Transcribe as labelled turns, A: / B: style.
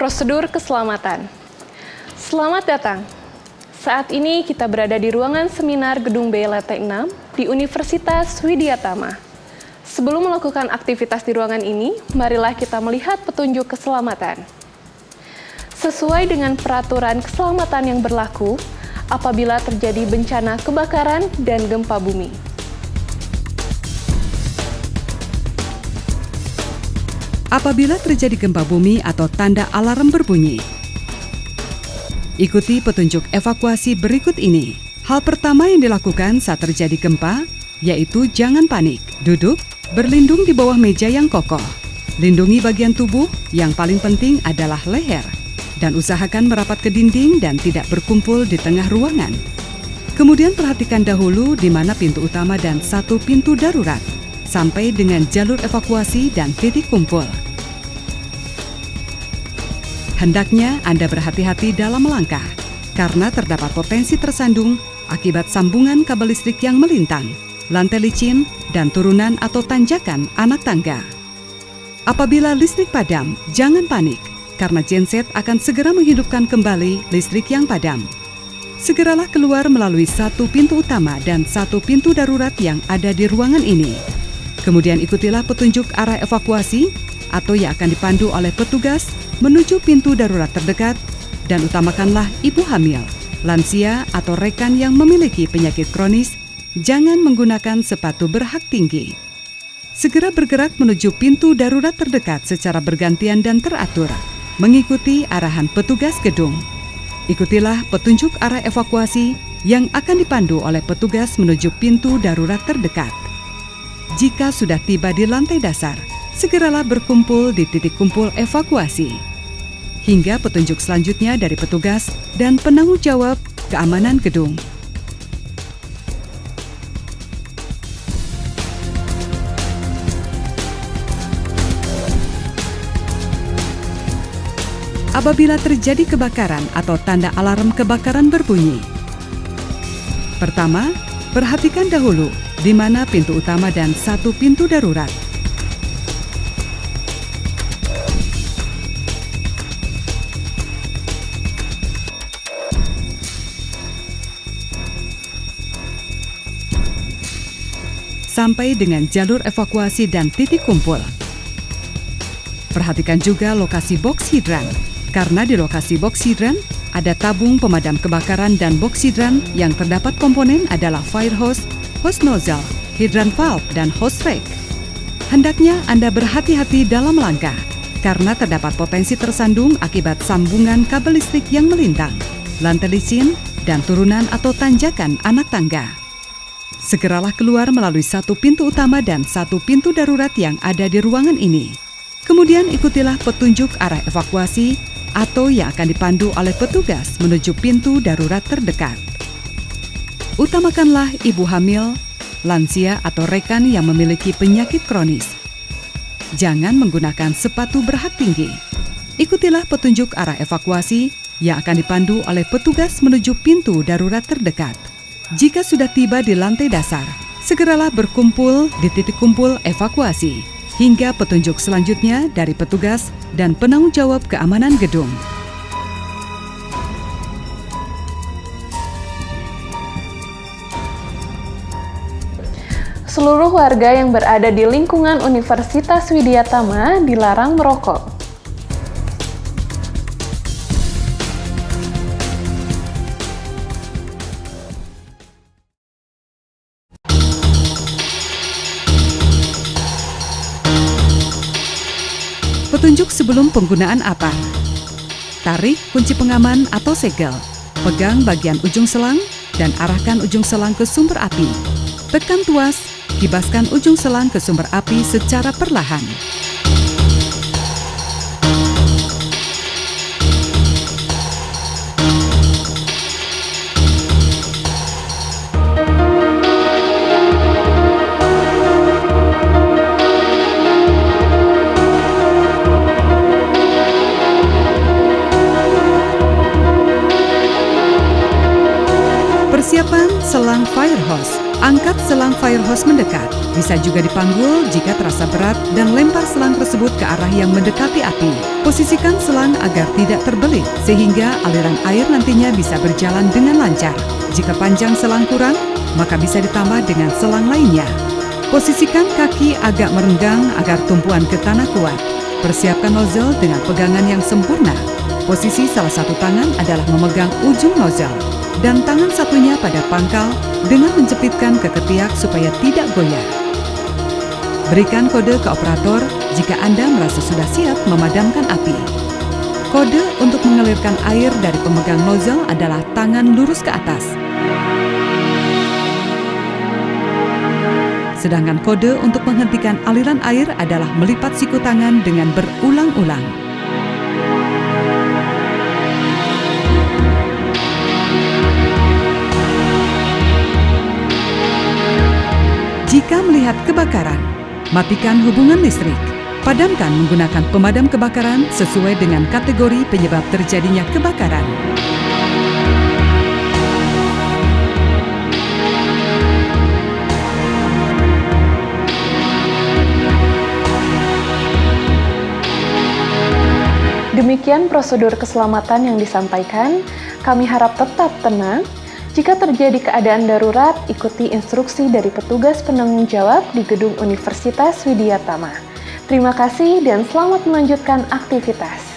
A: Prosedur keselamatan. Selamat datang. Saat ini kita berada di ruangan seminar Gedung B Lantai 6 di Universitas Widya Tama. Sebelum melakukan aktivitas di ruangan ini, marilah kita melihat petunjuk keselamatan. Sesuai dengan peraturan keselamatan yang berlaku, apabila terjadi bencana kebakaran dan gempa bumi.
B: Apabila terjadi gempa bumi atau tanda alarm berbunyi, ikuti petunjuk evakuasi berikut ini. Hal pertama yang dilakukan saat terjadi gempa, yaitu jangan panik, duduk, berlindung di bawah meja yang kokoh. Lindungi bagian tubuh, yang paling penting adalah leher. Dan usahakan merapat ke dinding dan tidak berkumpul di tengah ruangan. Kemudian perhatikan dahulu di mana pintu utama dan satu pintu darurat, sampai dengan jalur evakuasi dan titik kumpul. Hendaknya Anda berhati-hati dalam melangkah, karena terdapat potensi tersandung akibat sambungan kabel listrik yang melintang, lantai licin, dan turunan atau tanjakan anak tangga. Apabila listrik padam, jangan panik, karena genset akan segera menghidupkan kembali listrik yang padam. Segeralah keluar melalui satu pintu utama dan satu pintu darurat yang ada di ruangan ini. Kemudian ikutilah petunjuk arah evakuasi atau yang akan dipandu oleh petugas menuju pintu darurat terdekat, dan utamakanlah ibu hamil, lansia atau rekan yang memiliki penyakit kronis. Jangan menggunakan sepatu berhak tinggi. Segera bergerak menuju pintu darurat terdekat secara bergantian dan teratur, mengikuti arahan petugas gedung. Ikutilah petunjuk arah evakuasi yang akan dipandu oleh petugas menuju pintu darurat terdekat. Jika sudah tiba di lantai dasar, segeralah berkumpul di titik kumpul evakuasi. Hingga petunjuk selanjutnya dari petugas dan penanggung jawab keamanan gedung. Apabila terjadi kebakaran atau tanda alarm kebakaran berbunyi. Pertama, perhatikan dahulu di mana pintu utama dan satu pintu darurat. Sampai dengan jalur evakuasi dan titik kumpul. Perhatikan juga lokasi box hidran. Karena di lokasi box hidran, ada tabung pemadam kebakaran dan box hidran yang terdapat komponen adalah fire hose, hose nozzle, hidran valve, dan hose rack. Hendaknya Anda berhati-hati dalam langkah, karena terdapat potensi tersandung akibat sambungan kabel listrik yang melintang, lantai licin, dan turunan atau tanjakan anak tangga. Segeralah keluar melalui satu pintu utama dan satu pintu darurat yang ada di ruangan ini. Kemudian ikutilah petunjuk arah evakuasi atau yang akan dipandu oleh petugas menuju pintu darurat terdekat. Utamakanlah ibu hamil, lansia atau rekan yang memiliki penyakit kronis. Jangan menggunakan sepatu berhak tinggi. Ikutilah petunjuk arah evakuasi yang akan dipandu oleh petugas menuju pintu darurat terdekat. Jika sudah tiba di lantai dasar, segeralah berkumpul di titik kumpul evakuasi. Hingga petunjuk selanjutnya dari petugas dan penanggung jawab keamanan gedung.
A: Seluruh warga yang berada di lingkungan Universitas Widya Tama dilarang merokok.
B: Petunjuk sebelum penggunaan apa? Tarik kunci pengaman atau segel. Pegang bagian ujung selang dan arahkan ujung selang ke sumber api. Tekan tuas, kibaskan ujung selang ke sumber api secara perlahan. Persiapan selang fire hose. Angkat selang fire hose mendekat. Bisa juga dipanggul jika terasa berat dan lempar selang tersebut ke arah yang mendekati api. Posisikan selang agar tidak terbelit, sehingga aliran air nantinya bisa berjalan dengan lancar. Jika panjang selang kurang, maka bisa ditambah dengan selang lainnya. Posisikan kaki agak merenggang agar tumpuan ke tanah kuat. Persiapkan nozzle dengan pegangan yang sempurna. Posisi salah satu tangan adalah memegang ujung nozzle dan tangan satunya pada pangkal dengan menjepitkan ke ketiak supaya tidak goyah. Berikan kode ke operator jika Anda merasa sudah siap memadamkan api. Kode untuk mengalirkan air dari pemegang nozzle adalah tangan lurus ke atas. Sedangkan kode untuk menghentikan aliran air adalah melipat siku tangan dengan berulang-ulang. Jika melihat kebakaran, matikan hubungan listrik. Padamkan menggunakan pemadam kebakaran sesuai dengan kategori penyebab terjadinya kebakaran.
A: Demikian prosedur keselamatan yang disampaikan. Kami harap tetap tenang. Jika terjadi keadaan darurat, ikuti instruksi dari petugas penanggung jawab di Gedung Universitas Widyatama. Terima kasih dan selamat melanjutkan aktivitas.